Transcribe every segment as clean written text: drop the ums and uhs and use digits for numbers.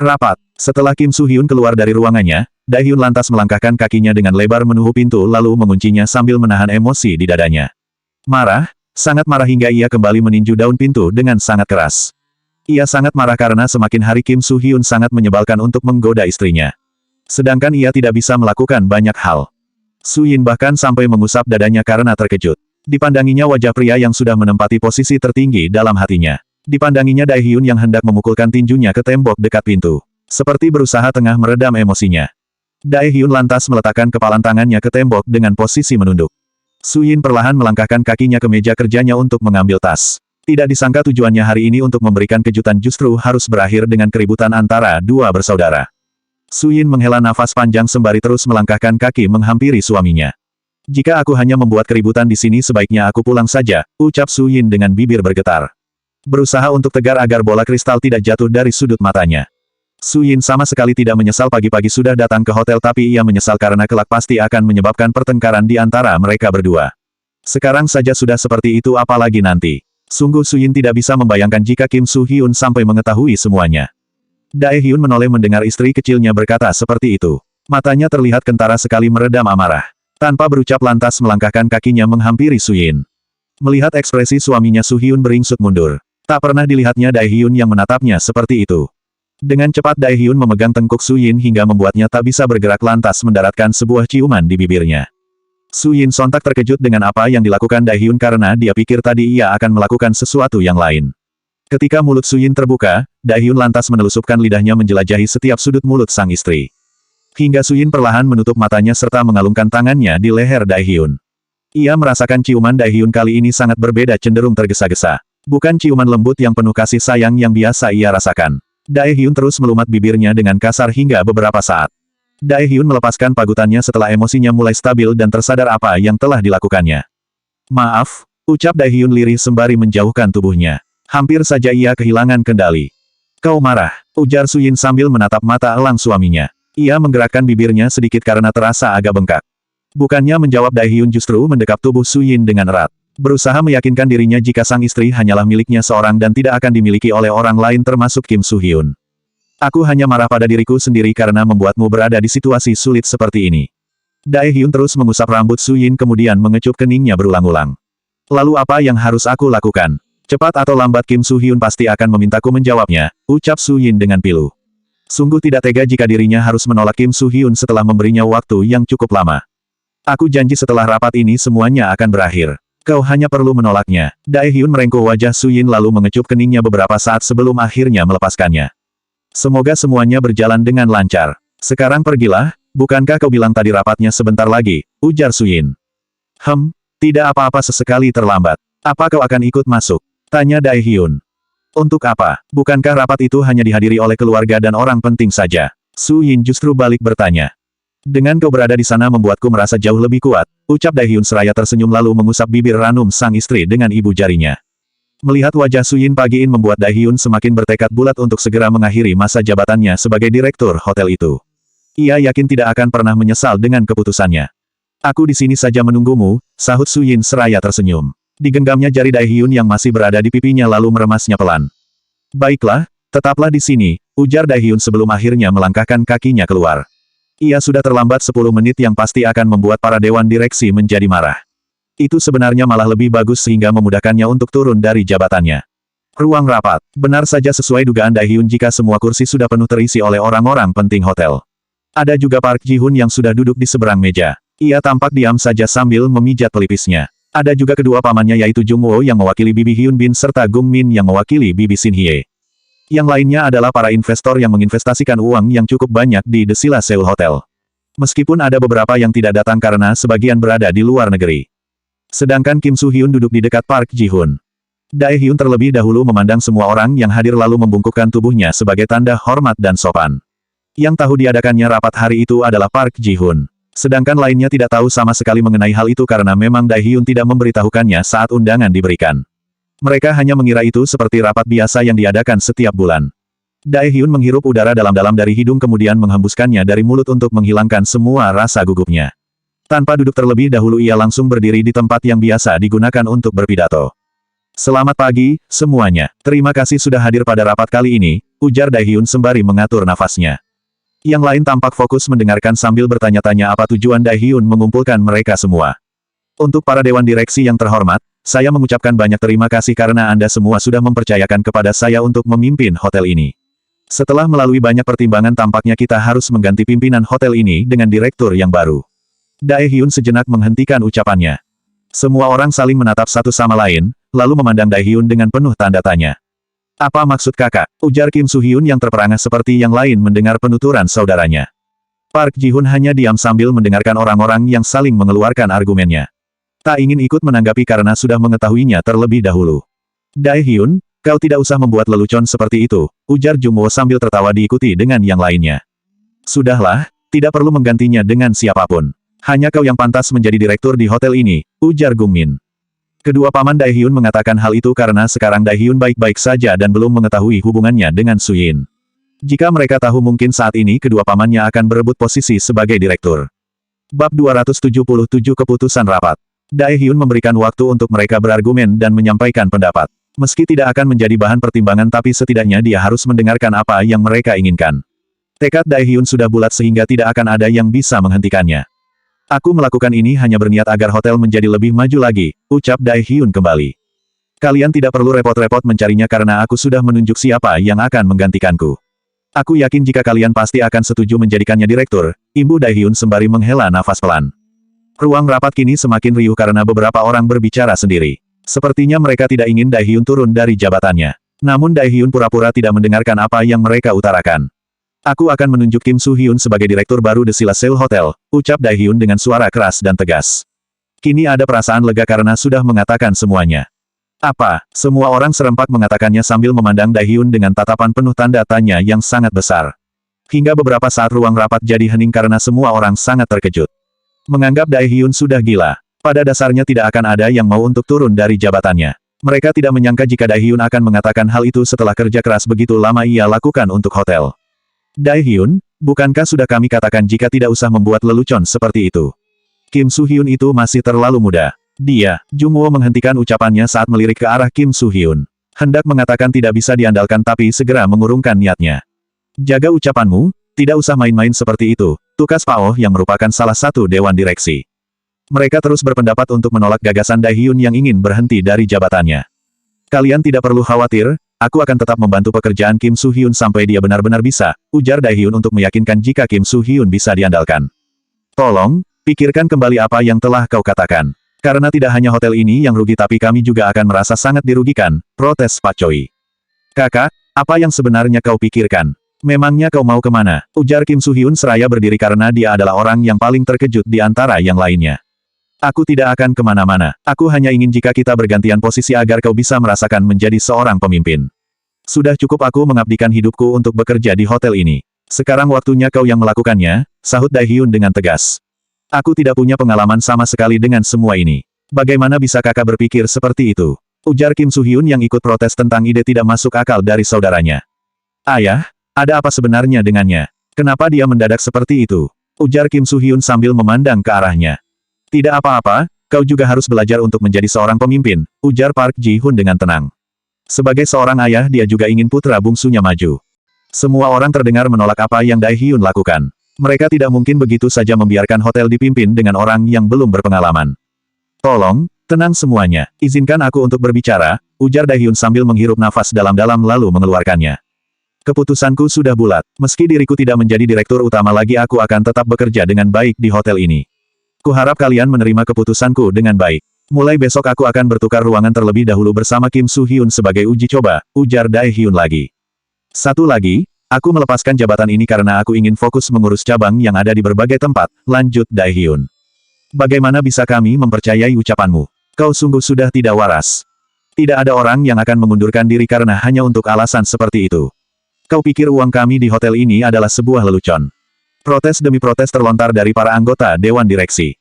Rapat. Setelah Kim Soo-hyun keluar dari ruangannya, Dae-hyun lantas melangkahkan kakinya dengan lebar menuju pintu lalu menguncinya sambil menahan emosi di dadanya. Marah, sangat marah hingga ia kembali meninju daun pintu dengan sangat keras. Ia sangat marah karena semakin hari Kim Soo-hyun sangat menyebalkan untuk menggoda istrinya. Sedangkan ia tidak bisa melakukan banyak hal. Soo-yin bahkan sampai mengusap dadanya karena terkejut. Dipandanginya wajah pria yang sudah menempati posisi tertinggi dalam hatinya. Dipandanginya Dae-hyun yang hendak memukulkan tinjunya ke tembok dekat pintu. Seperti berusaha tengah meredam emosinya. Dae-hyun lantas meletakkan kepalan tangannya ke tembok dengan posisi menunduk. Soo-yin perlahan melangkahkan kakinya ke meja kerjanya untuk mengambil tas. Tidak disangka tujuannya hari ini untuk memberikan kejutan justru harus berakhir dengan keributan antara dua bersaudara. Soo-yin menghela nafas panjang sembari terus melangkahkan kaki menghampiri suaminya. Jika aku hanya membuat keributan di sini sebaiknya aku pulang saja, ucap Soo-yin dengan bibir bergetar. Berusaha untuk tegar agar bola kristal tidak jatuh dari sudut matanya. Soo-yin sama sekali tidak menyesal pagi-pagi sudah datang ke hotel tapi ia menyesal karena kelak pasti akan menyebabkan pertengkaran di antara mereka berdua. Sekarang saja sudah seperti itu apalagi nanti. Sungguh Soo-yin tidak bisa membayangkan jika Kim Soo-hyun sampai mengetahui semuanya. Dae-hyun menoleh mendengar istri kecilnya berkata seperti itu. Matanya terlihat kentara sekali meredam amarah. Tanpa berucap lantas melangkahkan kakinya menghampiri Soo-yin. Melihat ekspresi suaminya Soo-hyun beringsut mundur. Tak pernah dilihatnya Dae-hyun yang menatapnya seperti itu. Dengan cepat Dae-hyun memegang tengkuk Soo-yin hingga membuatnya tak bisa bergerak lantas mendaratkan sebuah ciuman di bibirnya. Soo-yin sontak terkejut dengan apa yang dilakukan Dae-hyun karena dia pikir tadi ia akan melakukan sesuatu yang lain. Ketika mulut Soo-yin terbuka, Dae-hyun lantas menelusupkan lidahnya menjelajahi setiap sudut mulut sang istri. Hingga Soo-yin perlahan menutup matanya serta mengalungkan tangannya di leher Dae-hyun. Ia merasakan ciuman Dae-hyun kali ini sangat berbeda cenderung tergesa-gesa. Bukan ciuman lembut yang penuh kasih sayang yang biasa ia rasakan. Dae-hyun terus melumat bibirnya dengan kasar hingga beberapa saat. Dae-hyun melepaskan pagutannya setelah emosinya mulai stabil dan tersadar apa yang telah dilakukannya. Maaf, ucap Dae-hyun lirih sembari menjauhkan tubuhnya. Hampir saja ia kehilangan kendali. Kau marah, ujar Soo-yin sambil menatap mata elang suaminya. Ia menggerakkan bibirnya sedikit karena terasa agak bengkak. Bukannya menjawab Dae-hyun justru mendekap tubuh Soo-yin dengan erat. Berusaha meyakinkan dirinya jika sang istri hanyalah miliknya seorang dan tidak akan dimiliki oleh orang lain termasuk Kim Soo-hyun. Aku hanya marah pada diriku sendiri karena membuatmu berada di situasi sulit seperti ini. Dae-hyun terus mengusap rambut Soo-yin kemudian mengecup keningnya berulang-ulang. Lalu apa yang harus aku lakukan? Cepat atau lambat Kim Soo-hyun pasti akan memintaku menjawabnya, ucap Soo-yin dengan pilu. Sungguh tidak tega jika dirinya harus menolak Kim Soo-hyun setelah memberinya waktu yang cukup lama. Aku janji setelah rapat ini semuanya akan berakhir. Kau hanya perlu menolaknya. Dae-hyun merengkuh wajah Soo-yin lalu mengecup keningnya beberapa saat sebelum akhirnya melepaskannya. Semoga semuanya berjalan dengan lancar. Sekarang pergilah, bukankah kau bilang tadi rapatnya sebentar lagi, ujar Soo-yin. Tidak apa-apa sesekali terlambat. Apa kau akan ikut masuk? Tanya Dae-hyun. Untuk apa? Bukankah rapat itu hanya dihadiri oleh keluarga dan orang penting saja? Soo-yin justru balik bertanya. Dengan kau berada di sana membuatku merasa jauh lebih kuat, ucap Dae-hyun seraya tersenyum lalu mengusap bibir ranum sang istri dengan ibu jarinya. Melihat wajah Soo-yin pagi ini membuat Dae-hyun semakin bertekad bulat untuk segera mengakhiri masa jabatannya sebagai direktur hotel itu. Ia yakin tidak akan pernah menyesal dengan keputusannya. Aku di sini saja menunggumu, sahut Soo-yin seraya tersenyum. Digenggamnya jari Dae-hyun yang masih berada di pipinya lalu meremasnya pelan. Baiklah, tetaplah di sini, ujar Dae-hyun sebelum akhirnya melangkahkan kakinya keluar. Ia sudah terlambat 10 menit yang pasti akan membuat para dewan direksi menjadi marah. Itu sebenarnya malah lebih bagus sehingga memudahkannya untuk turun dari jabatannya. Ruang rapat. Benar saja sesuai dugaan Dae-hyun jika semua kursi sudah penuh terisi oleh orang-orang penting hotel. Ada juga Park Ji-hoon yang sudah duduk di seberang meja. Ia tampak diam saja sambil memijat pelipisnya. Ada juga kedua pamannya yaitu Jung Woo yang mewakili Bibi Hyun Bin serta Gung Min yang mewakili Bibi Shin Hye. Yang lainnya adalah para investor yang menginvestasikan uang yang cukup banyak di The Silla Seoul Hotel. Meskipun ada beberapa yang tidak datang karena sebagian berada di luar negeri. Sedangkan Kim Soo-hyun duduk di dekat Park Ji-hoon. Dae-hyun terlebih dahulu memandang semua orang yang hadir lalu membungkukkan tubuhnya sebagai tanda hormat dan sopan. Yang tahu diadakannya rapat hari itu adalah Park Ji-hoon. Sedangkan lainnya tidak tahu sama sekali mengenai hal itu karena memang Dae-hyun tidak memberitahukannya saat undangan diberikan. Mereka hanya mengira itu seperti rapat biasa yang diadakan setiap bulan. Dae-hyun menghirup udara dalam-dalam dari hidung kemudian menghembuskannya dari mulut untuk menghilangkan semua rasa gugupnya. Tanpa duduk terlebih dahulu ia langsung berdiri di tempat yang biasa digunakan untuk berpidato. Selamat pagi, semuanya. Terima kasih sudah hadir pada rapat kali ini, ujar Daehyun sembari mengatur nafasnya. Yang lain tampak fokus mendengarkan sambil bertanya-tanya apa tujuan Daehyun mengumpulkan mereka semua. Untuk para dewan direksi yang terhormat, saya mengucapkan banyak terima kasih karena Anda semua sudah mempercayakan kepada saya untuk memimpin hotel ini. Setelah melalui banyak pertimbangan tampaknya kita harus mengganti pimpinan hotel ini dengan direktur yang baru. Daehyun sejenak menghentikan ucapannya. Semua orang saling menatap satu sama lain, lalu memandang Daehyun dengan penuh tanda tanya. Apa maksud kakak? Ujar Kim Soo-hyun yang terperangah seperti yang lain mendengar penuturan saudaranya. Park Ji-hun hanya diam sambil mendengarkan orang-orang yang saling mengeluarkan argumennya. Tak ingin ikut menanggapi karena sudah mengetahuinya terlebih dahulu. Daehyun, kau tidak usah membuat lelucon seperti itu, ujar Jungwoo sambil tertawa diikuti dengan yang lainnya. Sudahlah, tidak perlu menggantinya dengan siapapun. Hanya kau yang pantas menjadi direktur di hotel ini, ujar Gungmin. Kedua paman Daehyun mengatakan hal itu karena sekarang Daehyun baik-baik saja dan belum mengetahui hubungannya dengan Suyin. Jika mereka tahu mungkin saat ini kedua pamannya akan berebut posisi sebagai direktur. Bab 277 Keputusan Rapat. Daehyun memberikan waktu untuk mereka berargumen dan menyampaikan pendapat. Meski tidak akan menjadi bahan pertimbangan tapi setidaknya dia harus mendengarkan apa yang mereka inginkan. Tekad Daehyun sudah bulat sehingga tidak akan ada yang bisa menghentikannya. Aku melakukan ini hanya berniat agar hotel menjadi lebih maju lagi, ucap Daehyun kembali. Kalian tidak perlu repot-repot mencarinya karena aku sudah menunjuk siapa yang akan menggantikanku. Aku yakin jika kalian pasti akan setuju menjadikannya direktur, imbu Daehyun sembari menghela nafas pelan. Ruang rapat kini semakin riuh karena beberapa orang berbicara sendiri. Sepertinya mereka tidak ingin Daehyun turun dari jabatannya. Namun Daehyun pura-pura tidak mendengarkan apa yang mereka utarakan. Aku akan menunjuk Kim Soo-hyun sebagai direktur baru The Sila Seoul Hotel, ucap Daehyun dengan suara keras dan tegas. Kini ada perasaan lega karena sudah mengatakan semuanya. Apa? Semua orang serempak mengatakannya sambil memandang Daehyun dengan tatapan penuh tanda tanya yang sangat besar. Hingga beberapa saat ruang rapat jadi hening karena semua orang sangat terkejut. Menganggap Daehyun sudah gila. Pada dasarnya tidak akan ada yang mau untuk turun dari jabatannya. Mereka tidak menyangka jika Daehyun akan mengatakan hal itu setelah kerja keras begitu lama ia lakukan untuk hotel. Daehyun, bukankah sudah kami katakan jika tidak usah membuat lelucon seperti itu? Kim Soo-hyun itu masih terlalu muda. Dia, Jungwoo menghentikan ucapannya saat melirik ke arah Kim Soo-hyun. Hendak mengatakan tidak bisa diandalkan tapi segera mengurungkan niatnya. Jaga ucapanmu, tidak usah main-main seperti itu, tukas Pao yang merupakan salah satu dewan direksi. Mereka terus berpendapat untuk menolak gagasan Daehyun yang ingin berhenti dari jabatannya. Kalian tidak perlu khawatir, aku akan tetap membantu pekerjaan Kim Soo-hyun sampai dia benar-benar bisa, ujar Daehyun untuk meyakinkan jika Kim Soo-hyun bisa diandalkan. Tolong, pikirkan kembali apa yang telah kau katakan. Karena tidak hanya hotel ini yang rugi tapi kami juga akan merasa sangat dirugikan, protes Pak Choi. Kakak, apa yang sebenarnya kau pikirkan? Memangnya kau mau kemana? Ujar Kim Soo-hyun seraya berdiri karena dia adalah orang yang paling terkejut di antara yang lainnya. Aku tidak akan kemana-mana. Aku hanya ingin jika kita bergantian posisi agar kau bisa merasakan menjadi seorang pemimpin. Sudah cukup aku mengabdikan hidupku untuk bekerja di hotel ini. Sekarang waktunya kau yang melakukannya, sahut Daehyun dengan tegas. Aku tidak punya pengalaman sama sekali dengan semua ini. Bagaimana bisa kakak berpikir seperti itu? Ujar Kim Soo-hyun yang ikut protes tentang ide tidak masuk akal dari saudaranya. Ayah, ada apa sebenarnya dengannya? Kenapa dia mendadak seperti itu? Ujar Kim Soo-hyun sambil memandang ke arahnya. Tidak apa-apa, kau juga harus belajar untuk menjadi seorang pemimpin, ujar Park Ji-hun dengan tenang. Sebagai seorang ayah dia juga ingin putra bungsunya maju. Semua orang terdengar menolak apa yang Daehyun lakukan. Mereka tidak mungkin begitu saja membiarkan hotel dipimpin dengan orang yang belum berpengalaman. Tolong, tenang semuanya, izinkan aku untuk berbicara, ujar Daehyun sambil menghirup nafas dalam-dalam lalu mengeluarkannya. Keputusanku sudah bulat, meski diriku tidak menjadi direktur utama lagi aku akan tetap bekerja dengan baik di hotel ini. Kuharap kalian menerima keputusanku dengan baik. Mulai besok aku akan bertukar ruangan terlebih dahulu bersama Kim Soo-hyun sebagai uji coba, ujar Daehyun lagi. Satu lagi, aku melepaskan jabatan ini karena aku ingin fokus mengurus cabang yang ada di berbagai tempat, lanjut Daehyun. Bagaimana bisa kami mempercayai ucapanmu? Kau sungguh sudah tidak waras. Tidak ada orang yang akan mengundurkan diri karena hanya untuk alasan seperti itu. Kau pikir uang kami di hotel ini adalah sebuah lelucon? Protes demi protes terlontar dari para anggota Dewan Direksi.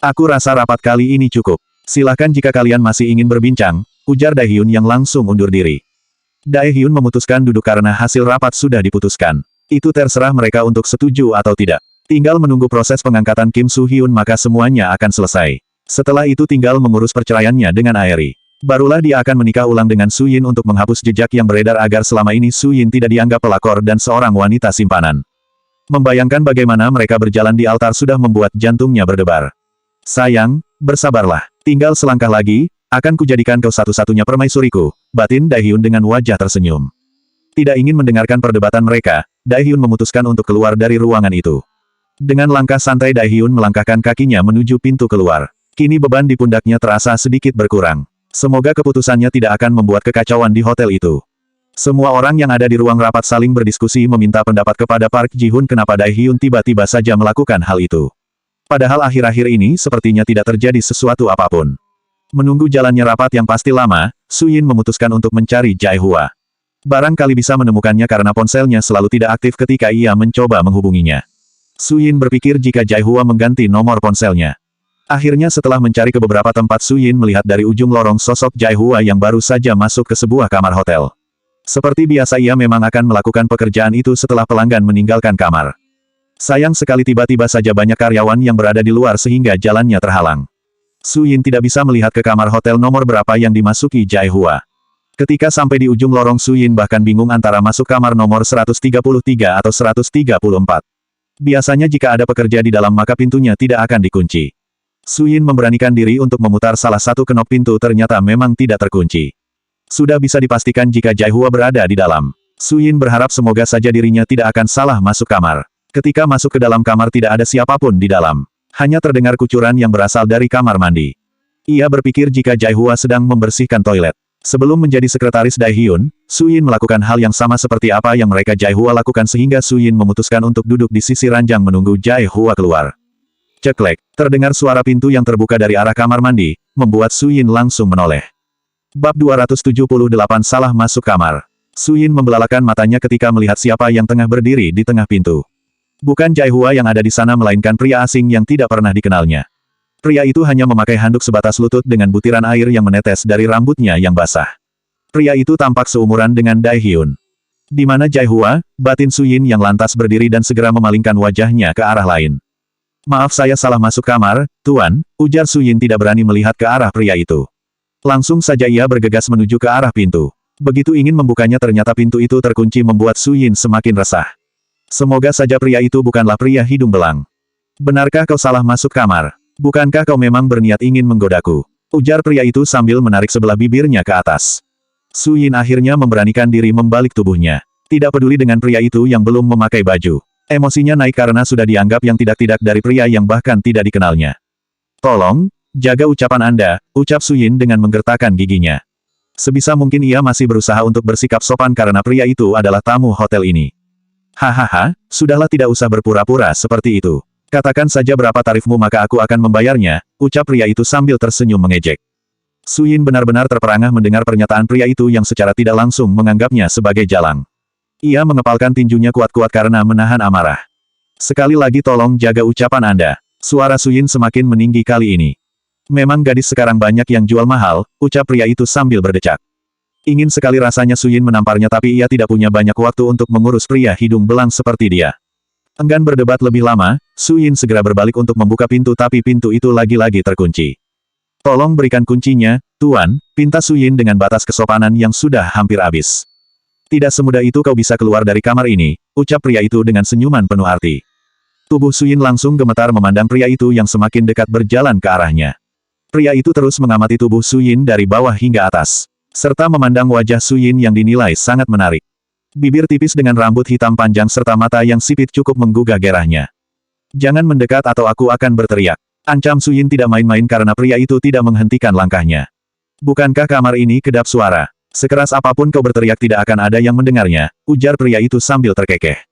Aku rasa rapat kali ini cukup. Silahkan jika kalian masih ingin berbincang, ujar Daehyun yang langsung undur diri. Daehyun memutuskan duduk karena hasil rapat sudah diputuskan. Itu terserah mereka untuk setuju atau tidak. Tinggal menunggu proses pengangkatan Kim Soo-hyun maka semuanya akan selesai. Setelah itu tinggal mengurus perceraiannya dengan Aeri. Barulah dia akan menikah ulang dengan Su Yin untuk menghapus jejak yang beredar agar selama ini Su Yin tidak dianggap pelakor dan seorang wanita simpanan. Membayangkan bagaimana mereka berjalan di altar sudah membuat jantungnya berdebar. Sayang, bersabarlah. Tinggal selangkah lagi, akan kujadikan kau satu-satunya permaisuriku, batin Daehyun dengan wajah tersenyum. Tidak ingin mendengarkan perdebatan mereka, Daehyun memutuskan untuk keluar dari ruangan itu. Dengan langkah santai Daehyun melangkahkan kakinya menuju pintu keluar. Kini beban di pundaknya terasa sedikit berkurang. Semoga keputusannya tidak akan membuat kekacauan di hotel itu. Semua orang yang ada di ruang rapat saling berdiskusi meminta pendapat kepada Park Ji-hun kenapa Daehyun tiba-tiba saja melakukan hal itu. Padahal akhir-akhir ini sepertinya tidak terjadi sesuatu apapun. Menunggu jalannya rapat yang pasti lama, Su Yin memutuskan untuk mencari Jae-hwa. Barangkali bisa menemukannya karena ponselnya selalu tidak aktif ketika ia mencoba menghubunginya. Su Yin berpikir jika Jae-hwa mengganti nomor ponselnya. Akhirnya setelah mencari ke beberapa tempat Su Yin melihat dari ujung lorong sosok Jae-hwa yang baru saja masuk ke sebuah kamar hotel. Seperti biasa ia memang akan melakukan pekerjaan itu setelah pelanggan meninggalkan kamar. Sayang sekali tiba-tiba saja banyak karyawan yang berada di luar sehingga jalannya terhalang. Su Yin tidak bisa melihat ke kamar hotel nomor berapa yang dimasuki Jae-hwa. Ketika sampai di ujung lorong Su Yin bahkan bingung antara masuk kamar nomor 133 atau 134. Biasanya jika ada pekerja di dalam maka pintunya tidak akan dikunci. Su Yin memberanikan diri untuk memutar salah satu kenop pintu ternyata memang tidak terkunci. Sudah bisa dipastikan jika Jae-hwa berada di dalam. Su Yin berharap semoga saja dirinya tidak akan salah masuk kamar. Ketika masuk ke dalam kamar tidak ada siapapun di dalam. Hanya terdengar kucuran yang berasal dari kamar mandi. Ia berpikir jika Jae-hwa sedang membersihkan toilet. Sebelum menjadi sekretaris Daehyun, Su Yin melakukan hal yang sama seperti apa yang mereka Jae-hwa lakukan sehingga Su Yin memutuskan untuk duduk di sisi ranjang menunggu Jae-hwa keluar. Ceklek, terdengar suara pintu yang terbuka dari arah kamar mandi, membuat Su Yin langsung menoleh. Bab 278 Salah Masuk Kamar. Su Yin membelalakan matanya ketika melihat siapa yang tengah berdiri di tengah pintu. Bukan Jae-hwa yang ada di sana melainkan pria asing yang tidak pernah dikenalnya. Pria itu hanya memakai handuk sebatas lutut dengan butiran air yang menetes dari rambutnya yang basah. Pria itu tampak seumuran dengan Daehyun. Di mana Jae-hwa, batin Su Yin yang lantas berdiri dan segera memalingkan wajahnya ke arah lain. Maaf saya salah masuk kamar, Tuan, ujar Su Yin tidak berani melihat ke arah pria itu. Langsung saja ia bergegas menuju ke arah pintu. Begitu ingin membukanya ternyata pintu itu terkunci membuat Su Yin semakin resah. Semoga saja pria itu bukanlah pria hidung belang. Benarkah kau salah masuk kamar? Bukankah kau memang berniat ingin menggodaku? Ujar pria itu sambil menarik sebelah bibirnya ke atas. Su Yin akhirnya memberanikan diri membalik tubuhnya. Tidak peduli dengan pria itu yang belum memakai baju. Emosinya naik karena sudah dianggap yang tidak-tidak dari pria yang bahkan tidak dikenalnya. Tolong, jaga ucapan Anda, ucap Su Yin dengan menggertakkan giginya. Sebisa mungkin ia masih berusaha untuk bersikap sopan karena pria itu adalah tamu hotel ini. Hahaha, sudahlah tidak usah berpura-pura seperti itu. Katakan saja berapa tarifmu maka aku akan membayarnya, ucap pria itu sambil tersenyum mengejek. Su Yin benar-benar terperangah mendengar pernyataan pria itu yang secara tidak langsung menganggapnya sebagai jalang. Ia mengepalkan tinjunya kuat-kuat karena menahan amarah. Sekali lagi tolong jaga ucapan Anda. Suara Su Yin semakin meninggi kali ini. Memang gadis sekarang banyak yang jual mahal, ucap pria itu sambil berdecak. Ingin sekali rasanya Su Yin menamparnya tapi ia tidak punya banyak waktu untuk mengurus pria hidung belang seperti dia. Enggan berdebat lebih lama, Su Yin segera berbalik untuk membuka pintu tapi pintu itu lagi-lagi terkunci. Tolong berikan kuncinya, Tuan, pinta Su Yin dengan batas kesopanan yang sudah hampir habis. Tidak semudah itu kau bisa keluar dari kamar ini, ucap pria itu dengan senyuman penuh arti. Tubuh Su Yin langsung gemetar memandang pria itu yang semakin dekat berjalan ke arahnya. Pria itu terus mengamati tubuh Su Yin dari bawah hingga atas, serta memandang wajah Su Yin yang dinilai sangat menarik. Bibir tipis dengan rambut hitam panjang serta mata yang sipit cukup menggugah gairahnya. Jangan mendekat atau aku akan berteriak. Ancam Su Yin tidak main-main karena pria itu tidak menghentikan langkahnya. Bukankah kamar ini kedap suara? Sekeras apapun kau berteriak tidak akan ada yang mendengarnya, ujar pria itu sambil terkekeh.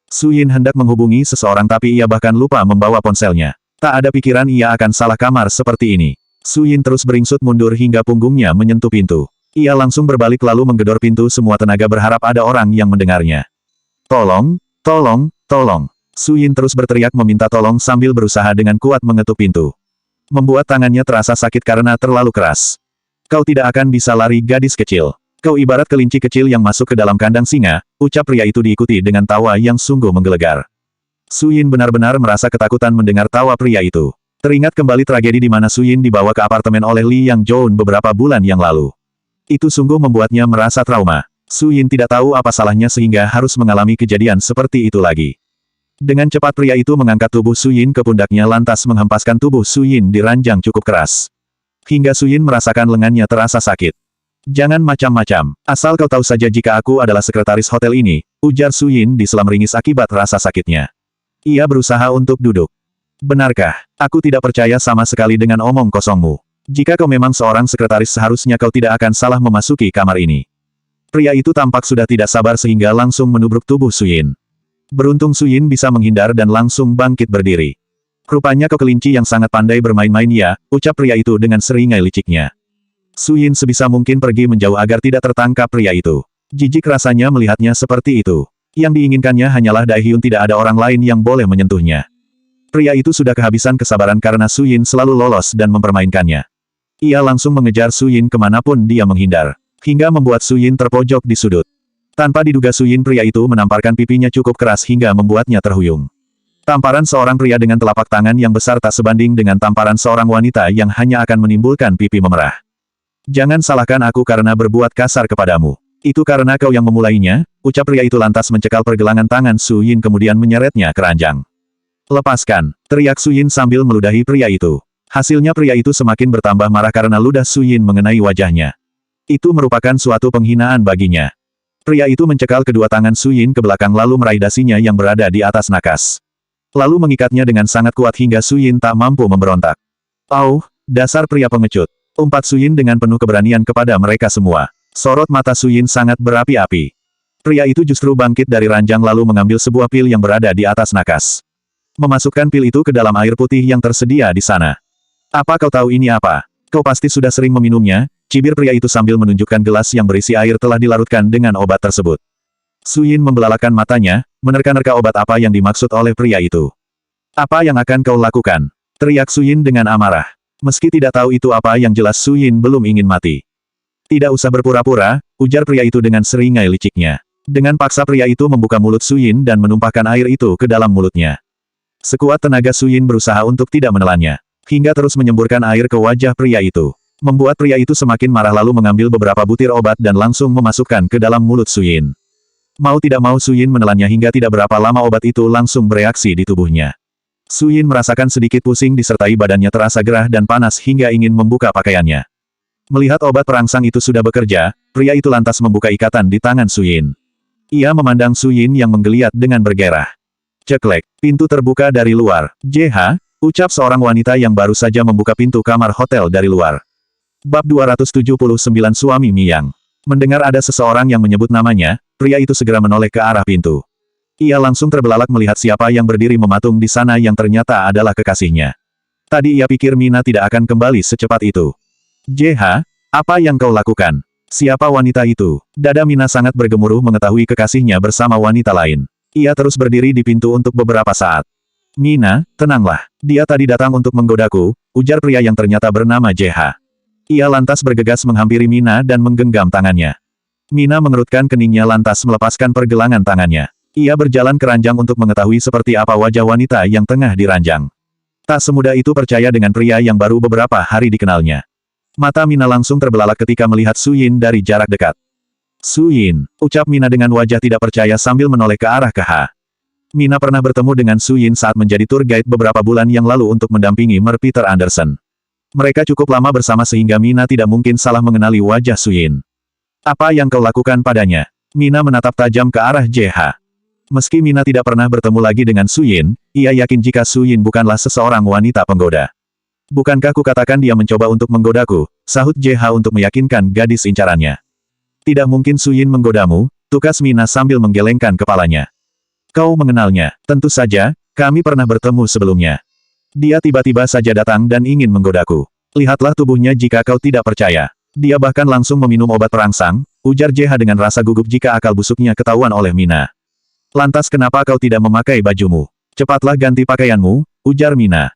Su Yin hendak menghubungi seseorang tapi ia bahkan lupa membawa ponselnya. Tak ada pikiran ia akan salah kamar seperti ini. Su Yin terus beringsut mundur hingga punggungnya menyentuh pintu. Ia langsung berbalik lalu menggedor pintu semua tenaga berharap ada orang yang mendengarnya. Tolong, tolong, tolong. Su Yin terus berteriak meminta tolong sambil berusaha dengan kuat mengetuk pintu. Membuat tangannya terasa sakit karena terlalu keras. Kau tidak akan bisa lari gadis kecil. Kau ibarat kelinci kecil yang masuk ke dalam kandang singa, ucap pria itu diikuti dengan tawa yang sungguh menggelegar. Su Yin benar-benar merasa ketakutan mendengar tawa pria itu. Teringat kembali tragedi di mana Su Yin dibawa ke apartemen oleh Li Yang Joun beberapa bulan yang lalu. Itu sungguh membuatnya merasa trauma. Su Yin tidak tahu apa salahnya sehingga harus mengalami kejadian seperti itu lagi. Dengan cepat pria itu mengangkat tubuh Su Yin ke pundaknya lantas menghempaskan tubuh Su Yin di ranjang cukup keras. Hingga Su Yin merasakan lengannya terasa sakit. Jangan macam-macam. Asal kau tahu saja jika aku adalah sekretaris hotel ini, ujar Su Yin diselam ringis akibat rasa sakitnya. Ia berusaha untuk duduk. Benarkah? Aku tidak percaya sama sekali dengan omong kosongmu. Jika kau memang seorang sekretaris seharusnya kau tidak akan salah memasuki kamar ini. Pria itu tampak sudah tidak sabar sehingga langsung menubruk tubuh Su Yin. Beruntung Su Yin bisa menghindar dan langsung bangkit berdiri. Rupanya kau kelinci yang sangat pandai bermain-main ya, ucap pria itu dengan seringai liciknya. Su Yin sebisa mungkin pergi menjauh agar tidak tertangkap pria itu. Jijik rasanya melihatnya seperti itu. Yang diinginkannya hanyalah Daehyun tidak ada orang lain yang boleh menyentuhnya. Pria itu sudah kehabisan kesabaran karena Su Yin selalu lolos dan mempermainkannya. Ia langsung mengejar Su Yin kemanapun dia menghindar. Hingga membuat Su Yin terpojok di sudut. Tanpa diduga Su Yin pria itu menamparkan pipinya cukup keras hingga membuatnya terhuyung. Tamparan seorang pria dengan telapak tangan yang besar tak sebanding dengan tamparan seorang wanita yang hanya akan menimbulkan pipi memerah. Jangan salahkan aku karena berbuat kasar kepadamu. Itu karena kau yang memulainya, ucap pria itu lantas mencekal pergelangan tangan Su Yin kemudian menyeretnya ke ranjang. Lepaskan, teriak Su Yin sambil meludahi pria itu. Hasilnya pria itu semakin bertambah marah karena ludah Su Yin mengenai wajahnya. Itu merupakan suatu penghinaan baginya. Pria itu mencekal kedua tangan Su Yin ke belakang lalu meraih dasinya yang berada di atas nakas. Lalu mengikatnya dengan sangat kuat hingga Su Yin tak mampu memberontak. Dasar pria pengecut. Umpat Su Yin dengan penuh keberanian kepada mereka semua. Sorot mata Su Yin sangat berapi-api. Pria itu justru bangkit dari ranjang lalu mengambil sebuah pil yang berada di atas nakas. Memasukkan pil itu ke dalam air putih yang tersedia di sana. Apa kau tahu ini apa? Kau pasti sudah sering meminumnya, cibir pria itu sambil menunjukkan gelas yang berisi air telah dilarutkan dengan obat tersebut. Su Yin membelalakan matanya, menerka-nerka obat apa yang dimaksud oleh pria itu. Apa yang akan kau lakukan? Teriak Su Yin dengan amarah. Meski tidak tahu itu apa yang jelas Su Yin belum ingin mati. Tidak usah berpura-pura, ujar pria itu dengan seringai liciknya. Dengan paksa pria itu membuka mulut Su Yin dan menumpahkan air itu ke dalam mulutnya. Sekuat tenaga Su Yin berusaha untuk tidak menelannya. Hingga terus menyemburkan air ke wajah pria itu. Membuat pria itu semakin marah lalu mengambil beberapa butir obat dan langsung memasukkan ke dalam mulut Su Yin. Mau tidak mau Su Yin menelannya hingga tidak berapa lama obat itu langsung bereaksi di tubuhnya. Su Yin merasakan sedikit pusing disertai badannya terasa gerah dan panas hingga ingin membuka pakaiannya. Melihat obat perangsang itu sudah bekerja, pria itu lantas membuka ikatan di tangan Su Yin. Ia memandang Su Yin yang menggeliat dengan bergerah. Ceklek, pintu terbuka dari luar. JH, ucap seorang wanita yang baru saja membuka pintu kamar hotel dari luar. Bab 279 Suami Miyang. Mendengar ada seseorang yang menyebut namanya, pria itu segera menoleh ke arah pintu. Ia langsung terbelalak melihat siapa yang berdiri mematung di sana yang ternyata adalah kekasihnya. Tadi ia pikir Mina tidak akan kembali secepat itu. JH, apa yang kau lakukan? Siapa wanita itu? Dada Mina sangat bergemuruh mengetahui kekasihnya bersama wanita lain. Ia terus berdiri di pintu untuk beberapa saat. Mina, tenanglah. Dia tadi datang untuk menggodaku, ujar pria yang ternyata bernama JH. Ia lantas bergegas menghampiri Mina dan menggenggam tangannya. Mina mengerutkan keningnya lantas melepaskan pergelangan tangannya. Ia berjalan ke ranjang untuk mengetahui seperti apa wajah wanita yang tengah di ranjang. Tak semudah itu percaya dengan pria yang baru beberapa hari dikenalnya. Mata Mina langsung terbelalak ketika melihat Su Yin dari jarak dekat. Su Yin, ucap Mina dengan wajah tidak percaya sambil menoleh ke arah KH. Mina pernah bertemu dengan Su Yin saat menjadi tour guide beberapa bulan yang lalu untuk mendampingi Mer Peter Anderson. Mereka cukup lama bersama sehingga Mina tidak mungkin salah mengenali wajah Su Yin. Apa yang kau lakukan padanya? Mina menatap tajam ke arah JH. Meski Mina tidak pernah bertemu lagi dengan Su Yin, ia yakin jika Su Yin bukanlah seseorang wanita penggoda. Bukankah kukatakan dia mencoba untuk menggodaku, sahut JH untuk meyakinkan gadis incarannya. Tidak mungkin Su Yin menggodamu, tukas Mina sambil menggelengkan kepalanya. Kau mengenalnya, tentu saja, kami pernah bertemu sebelumnya. Dia tiba-tiba saja datang dan ingin menggodaku. Lihatlah tubuhnya jika kau tidak percaya. Dia bahkan langsung meminum obat perangsang, ujar JH dengan rasa gugup jika akal busuknya ketahuan oleh Mina. Lantas kenapa kau tidak memakai bajumu? Cepatlah ganti pakaianmu, ujar Mina.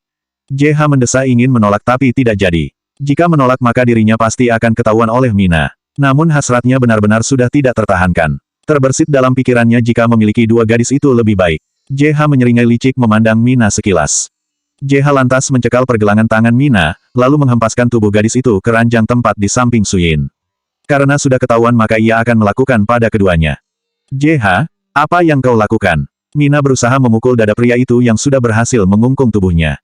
JH mendesak ingin menolak tapi tidak jadi. Jika menolak maka dirinya pasti akan ketahuan oleh Mina. Namun hasratnya benar-benar sudah tidak tertahankan. Terbersit dalam pikirannya jika memiliki dua gadis itu lebih baik. JH menyeringai licik memandang Mina sekilas. JH lantas mencekal pergelangan tangan Mina, lalu menghempaskan tubuh gadis itu ke ranjang tempat di samping Suyin. Karena sudah ketahuan maka ia akan melakukan pada keduanya. JH, apa yang kau lakukan? Mina berusaha memukul dada pria itu yang sudah berhasil mengungkung tubuhnya.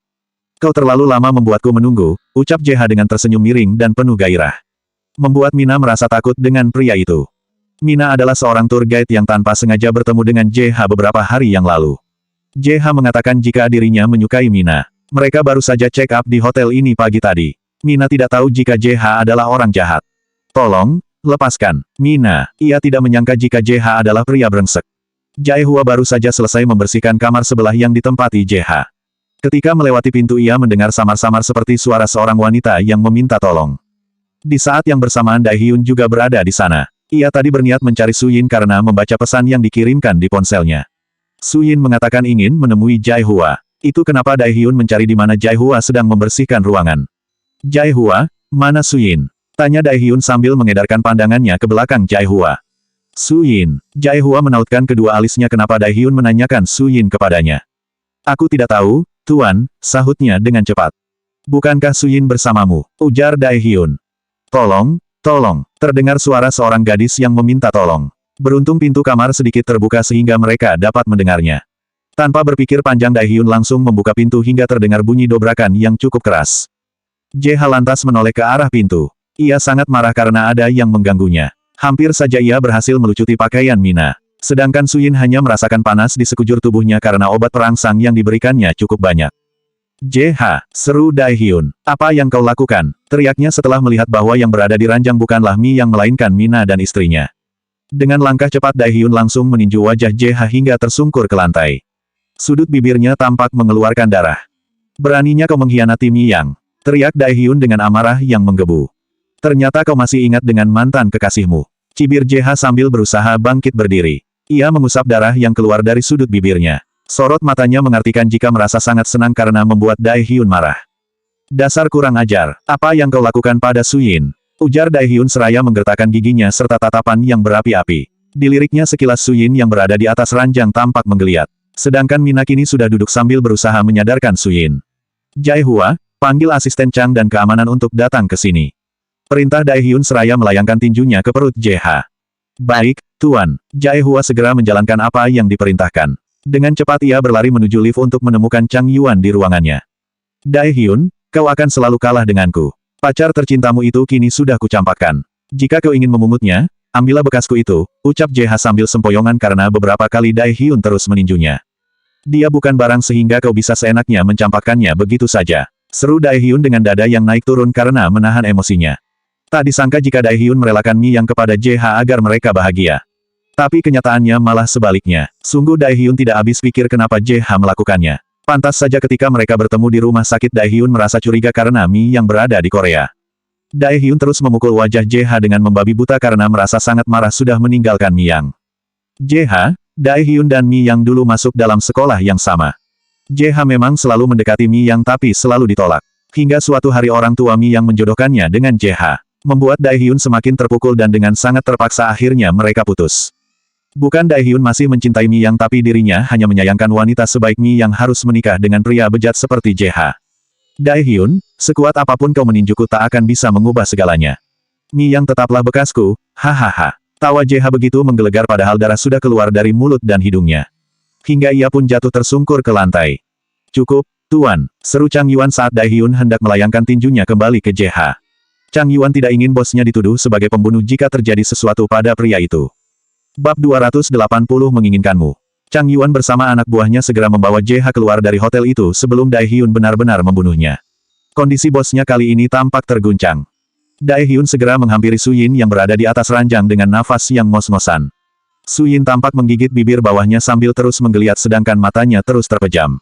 Kau terlalu lama membuatku menunggu, ucap JH dengan tersenyum miring dan penuh gairah. Membuat Mina merasa takut dengan pria itu. Mina adalah seorang tour guide yang tanpa sengaja bertemu dengan JH beberapa hari yang lalu. JH mengatakan jika dirinya menyukai Mina. Mereka baru saja check up di hotel ini pagi tadi. Mina tidak tahu jika JH adalah orang jahat. Tolong, lepaskan. Mina, ia tidak menyangka jika JH adalah pria brengsek. Jaehua baru saja selesai membersihkan kamar sebelah yang ditempati JH. Ketika melewati pintu ia mendengar samar-samar seperti suara seorang wanita yang meminta tolong. Di saat yang bersamaan Daehyun juga berada di sana. Ia tadi berniat mencari Suyin karena membaca pesan yang dikirimkan di ponselnya. Suyin mengatakan ingin menemui Jaehua. Itu kenapa Daehyun mencari di mana Jaehua sedang membersihkan ruangan. Jaehua, mana Suyin? Tanya Daehyun sambil mengedarkan pandangannya ke belakang Jaehua. Suyin. Jaehua menautkan kedua alisnya kenapa Daehyun menanyakan Suyin kepadanya. Aku tidak tahu, Tuan, sahutnya dengan cepat. Bukankah Suyin bersamamu? Ujar Daehyun. Tolong, tolong. Terdengar suara seorang gadis yang meminta tolong. Beruntung pintu kamar sedikit terbuka sehingga mereka dapat mendengarnya. Tanpa berpikir panjang Daehyun langsung membuka pintu hingga terdengar bunyi dobrakan yang cukup keras. JH lantas menoleh ke arah pintu. Ia sangat marah karena ada yang mengganggunya. Hampir saja ia berhasil melucuti pakaian Mina. Sedangkan Suyin hanya merasakan panas di sekujur tubuhnya karena obat perangsang yang diberikannya cukup banyak. JH, seru Daehyun. Apa yang kau lakukan? Teriaknya setelah melihat bahwa yang berada di ranjang bukanlah Mi yang melainkan Mina dan istrinya. Dengan langkah cepat Daehyun langsung meninju wajah JH hingga tersungkur ke lantai. Sudut bibirnya tampak mengeluarkan darah. Beraninya kau mengkhianati Mi Yang. Teriak Daehyun dengan amarah yang menggebu. Ternyata kau masih ingat dengan mantan kekasihmu. Cibir JH sambil berusaha bangkit berdiri. Ia mengusap darah yang keluar dari sudut bibirnya. Sorot matanya mengartikan jika merasa sangat senang karena membuat Daehyun marah. Dasar kurang ajar, apa yang kau lakukan pada Suyin? Ujar Daehyun seraya menggertakkan giginya serta tatapan yang berapi-api. Diliriknya sekilas Suyin yang berada di atas ranjang tampak menggeliat. Sedangkan Mina kini sudah duduk sambil berusaha menyadarkan Suyin. Jaehua, panggil asisten Chang dan keamanan untuk datang ke sini. Perintah Daehyun seraya melayangkan tinjunya ke perut JH. Baik, Tuan. Jaehua segera menjalankan apa yang diperintahkan. Dengan cepat ia berlari menuju lift untuk menemukan Chang Yuan di ruangannya. Daehyun, kau akan selalu kalah denganku. Pacar tercintamu itu kini sudah kucampakkan. Jika kau ingin memungutnya, ambillah bekasku itu, ucap JH sambil sempoyongan karena beberapa kali Daehyun terus meninjunya. Dia bukan barang sehingga kau bisa seenaknya mencampakkannya begitu saja. Seru Daehyun dengan dada yang naik turun karena menahan emosinya. Tak disangka jika Daehyun merelakan Mi Yang kepada JH agar mereka bahagia. Tapi kenyataannya malah sebaliknya. Sungguh Daehyun tidak habis pikir kenapa JH melakukannya. Pantas saja ketika mereka bertemu di rumah sakit Daehyun merasa curiga karena Mi Yang berada di Korea. Daehyun terus memukul wajah JH dengan membabi buta karena merasa sangat marah sudah meninggalkan Mi Yang. JH, Daehyun dan Mi Yang dulu masuk dalam sekolah yang sama. JH memang selalu mendekati Mi Yang tapi selalu ditolak. Hingga suatu hari orang tua Mi Yang menjodohkannya dengan JH. Membuat Daehyun semakin terpukul dan dengan sangat terpaksa akhirnya mereka putus. Bukan Daehyun masih mencintai Mi Yang tapi dirinya hanya menyayangkan wanita sebaik Mi Yang harus menikah dengan pria bejat seperti JH. Daehyun, sekuat apapun kau meninjuku tak akan bisa mengubah segalanya. Mi Yang tetaplah bekasku, hahaha. Tawa JH begitu menggelegar padahal darah sudah keluar dari mulut dan hidungnya. Hingga ia pun jatuh tersungkur ke lantai. Cukup, Tuan, seru Chang Yuan saat Daehyun hendak melayangkan tinjunya kembali ke JH. Chang Yuan tidak ingin bosnya dituduh sebagai pembunuh jika terjadi sesuatu pada pria itu. Bab 280 menginginkanmu. Chang Yuan bersama anak buahnya segera membawa JH keluar dari hotel itu sebelum Daehyun benar-benar membunuhnya. Kondisi bosnya kali ini tampak terguncang. Daehyun segera menghampiri Suyin yang berada di atas ranjang dengan nafas yang ngos-ngosan. Suyin tampak menggigit bibir bawahnya sambil terus menggeliat sedangkan matanya terus terpejam.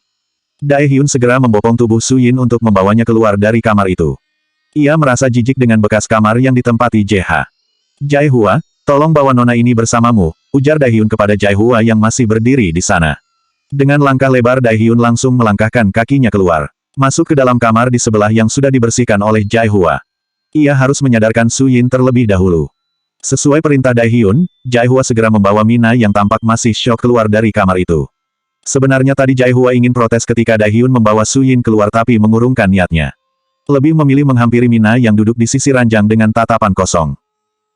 Daehyun segera membopong tubuh Suyin untuk membawanya keluar dari kamar itu. Ia merasa jijik dengan bekas kamar yang ditempati JH. Jaehua, tolong bawa nona ini bersamamu, ujar Daehyun kepada Jaehua yang masih berdiri di sana. Dengan langkah lebar Daehyun langsung melangkahkan kakinya keluar. Masuk ke dalam kamar di sebelah yang sudah dibersihkan oleh Jaehua. Ia harus menyadarkan Suyin terlebih dahulu. Sesuai perintah Daehyun, Jaehua segera membawa Mina yang tampak masih syok keluar dari kamar itu. Sebenarnya tadi Jaehua ingin protes ketika Daehyun membawa Su Yin keluar tapi mengurungkan niatnya. Lebih memilih menghampiri Mina yang duduk di sisi ranjang dengan tatapan kosong.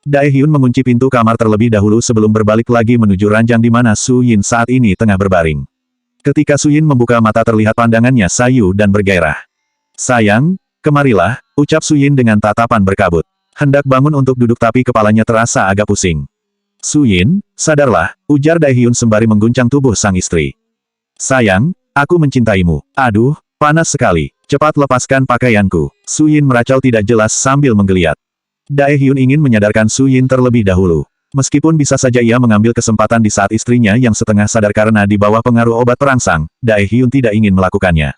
Daehyun mengunci pintu kamar terlebih dahulu sebelum berbalik lagi menuju ranjang di mana Su Yin saat ini tengah berbaring. Ketika Su Yin membuka mata terlihat pandangannya sayu dan bergairah. "Sayang, kemarilah," ucap Su Yin dengan tatapan berkabut. Hendak bangun untuk duduk tapi kepalanya terasa agak pusing. "Su Yin, sadarlah," ujar Daehyun sembari mengguncang tubuh sang istri. "Sayang, aku mencintaimu. Aduh, panas sekali. Cepat lepaskan pakaianku." Su Yin meracau tidak jelas sambil menggeliat. Daehyun ingin menyadarkan Su Yin terlebih dahulu. Meskipun bisa saja ia mengambil kesempatan di saat istrinya yang setengah sadar karena di bawah pengaruh obat perangsang, Daehyun tidak ingin melakukannya.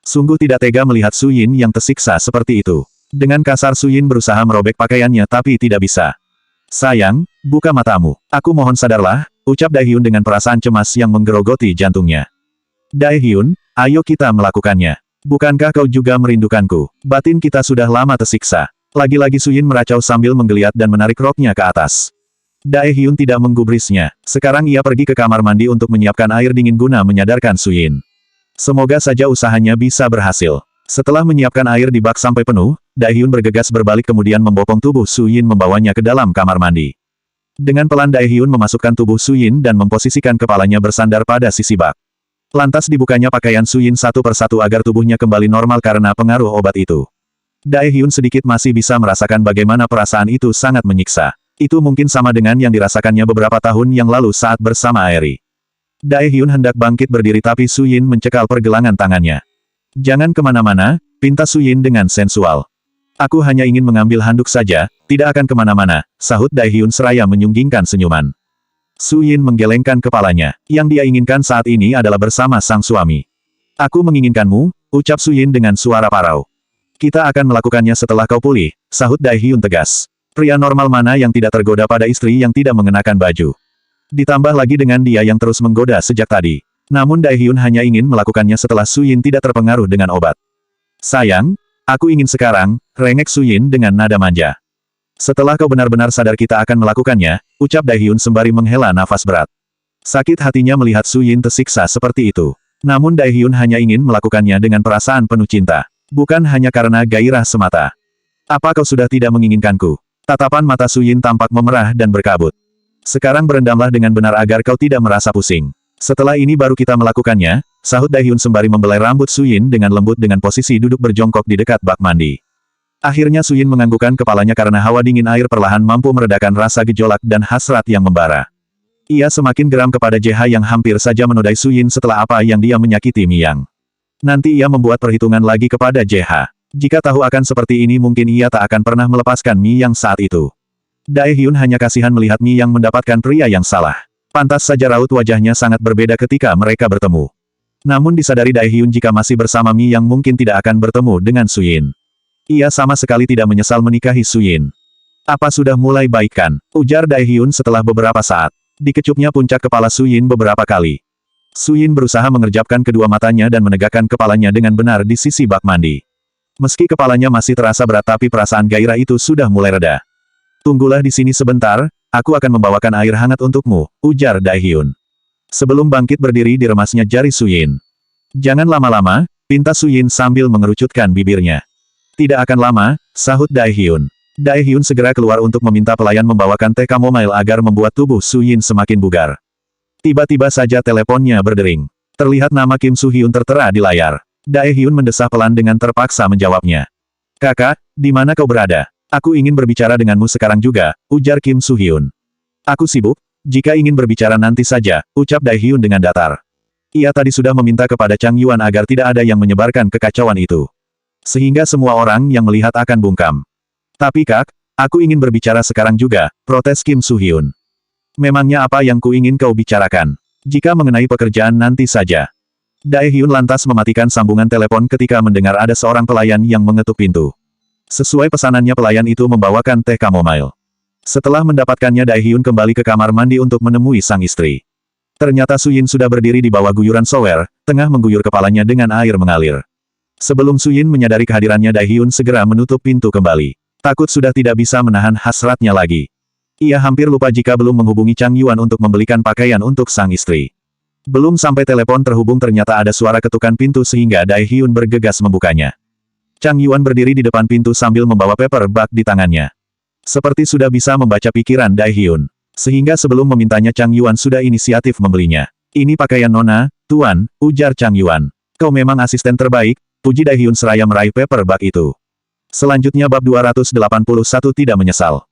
Sungguh tidak tega melihat Su Yin yang tersiksa seperti itu. Dengan kasar Su Yin berusaha merobek pakaiannya tapi tidak bisa. "Sayang, buka matamu. Aku mohon sadarlah," ucap Daehyun dengan perasaan cemas yang menggerogoti jantungnya. "Daehyun, ayo kita melakukannya. Bukankah kau juga merindukanku? Batin kita sudah lama tersiksa." Lagi-lagi Su Yin meracau sambil menggeliat dan menarik roknya ke atas. Daehyun tidak menggubrisnya. Sekarang ia pergi ke kamar mandi untuk menyiapkan air dingin guna menyadarkan Su Yin. Semoga saja usahanya bisa berhasil. Setelah menyiapkan air di bak sampai penuh, Daehyun bergegas berbalik kemudian membopong tubuh Su Yin membawanya ke dalam kamar mandi. Dengan pelan Daehyun memasukkan tubuh Su Yin dan memposisikan kepalanya bersandar pada sisi bak. Lantas dibukanya pakaian Su Yin satu persatu agar tubuhnya kembali normal karena pengaruh obat itu. Daehyun sedikit masih bisa merasakan bagaimana perasaan itu sangat menyiksa. Itu mungkin sama dengan yang dirasakannya beberapa tahun yang lalu saat bersama Aery. Daehyun hendak bangkit berdiri tapi Su Yin mencekal pergelangan tangannya. "Jangan kemana-mana," pinta Su Yin dengan sensual. "Aku hanya ingin mengambil handuk saja, tidak akan kemana-mana," sahut Daehyun seraya menyunggingkan senyuman. Su Yin menggelengkan kepalanya. Yang dia inginkan saat ini adalah bersama sang suami. "Aku menginginkanmu," ucap Su Yin dengan suara parau. "Kita akan melakukannya setelah kau pulih," sahut Daehyun tegas. Pria normal mana yang tidak tergoda pada istri yang tidak mengenakan baju. Ditambah lagi dengan dia yang terus menggoda sejak tadi. Namun Daehyun hanya ingin melakukannya setelah Su Yin tidak terpengaruh dengan obat. "Sayang, aku ingin sekarang," rengek Su Yin dengan nada manja. "Setelah kau benar-benar sadar kita akan melakukannya," ucap Daehyun sembari menghela nafas berat. Sakit hatinya melihat Su Yin tersiksa seperti itu. Namun Daehyun hanya ingin melakukannya dengan perasaan penuh cinta. Bukan hanya karena gairah semata. "Apa kau sudah tidak menginginkanku?" Tatapan mata Su Yin tampak memerah dan berkabut. "Sekarang berendamlah dengan benar agar kau tidak merasa pusing. Setelah ini baru kita melakukannya," sahut Daehyun sembari membelai rambut Su Yin dengan lembut dengan posisi duduk berjongkok di dekat bak mandi. Akhirnya Su Yin menganggukkan kepalanya karena hawa dingin air perlahan mampu meredakan rasa gejolak dan hasrat yang membara. Ia semakin geram kepada Jeha yang hampir saja menodai Su Yin setelah apa yang dia menyakiti Mi Yang. Nanti ia membuat perhitungan lagi kepada Jeha. Jika tahu akan seperti ini mungkin ia tak akan pernah melepaskan Mi Yang saat itu. Daehyun hanya kasihan melihat Mi Yang mendapatkan pria yang salah. Pantas saja raut wajahnya sangat berbeda ketika mereka bertemu. Namun disadari Daehyun jika masih bersama Mi Yang mungkin tidak akan bertemu dengan Su Yin. Ia sama sekali tidak menyesal menikahi Su Yin. "Apa sudah mulai baikkan?" ujar Daehyun setelah beberapa saat. Dikecupnya puncak kepala Su Yin beberapa kali. Su Yin berusaha mengerjapkan kedua matanya dan menegakkan kepalanya dengan benar di sisi bak mandi. Meski kepalanya masih terasa berat tapi perasaan gairah itu sudah mulai reda. "Tunggulah di sini sebentar, aku akan membawakan air hangat untukmu," ujar Daehyun. Sebelum bangkit berdiri diremasnya jari Su Yin. "Jangan lama-lama," pinta Su Yin sambil mengerucutkan bibirnya. "Tidak akan lama," sahut Daehyun. Daehyun segera keluar untuk meminta pelayan membawakan teh chamomile agar membuat tubuh Su Yin semakin bugar. Tiba-tiba saja teleponnya berdering. Terlihat nama Kim Soo Hyun tertera di layar. Daehyun mendesah pelan dengan terpaksa menjawabnya. "Kakak, di mana kau berada? Aku ingin berbicara denganmu sekarang juga," ujar Kim Soo Hyun. "Aku sibuk, jika ingin berbicara nanti saja," ucap Daehyun dengan datar. Ia tadi sudah meminta kepada Chang Yuan agar tidak ada yang menyebarkan kekacauan itu. Sehingga semua orang yang melihat akan bungkam. "Tapi Kak, aku ingin berbicara sekarang juga," protes Kim Soo Hyun. "Memangnya apa yang ku ingin kau bicarakan? Jika mengenai pekerjaan nanti saja." Daehyun lantas mematikan sambungan telepon ketika mendengar ada seorang pelayan yang mengetuk pintu. Sesuai pesanannya pelayan itu membawakan teh chamomile. Setelah mendapatkannya Daehyun kembali ke kamar mandi untuk menemui sang istri. Ternyata Su Yin sudah berdiri di bawah guyuran shower, tengah mengguyur kepalanya dengan air mengalir. Sebelum Su Yin menyadari kehadirannya Daehyun segera menutup pintu kembali. Takut sudah tidak bisa menahan hasratnya lagi. Ia hampir lupa jika belum menghubungi Chang Yuan untuk membelikan pakaian untuk sang istri. Belum sampai telepon terhubung ternyata ada suara ketukan pintu sehingga Daehyun bergegas membukanya. Chang Yuan berdiri di depan pintu sambil membawa paper bag di tangannya. Seperti sudah bisa membaca pikiran Daehyun. Sehingga sebelum memintanya Chang Yuan sudah inisiatif membelinya. Ini pakaian nona, Tuan, ujar Chang Yuan. Kau memang asisten terbaik, puji Daehyun seraya meraih paper bag itu. Selanjutnya bab 281 tidak menyesal.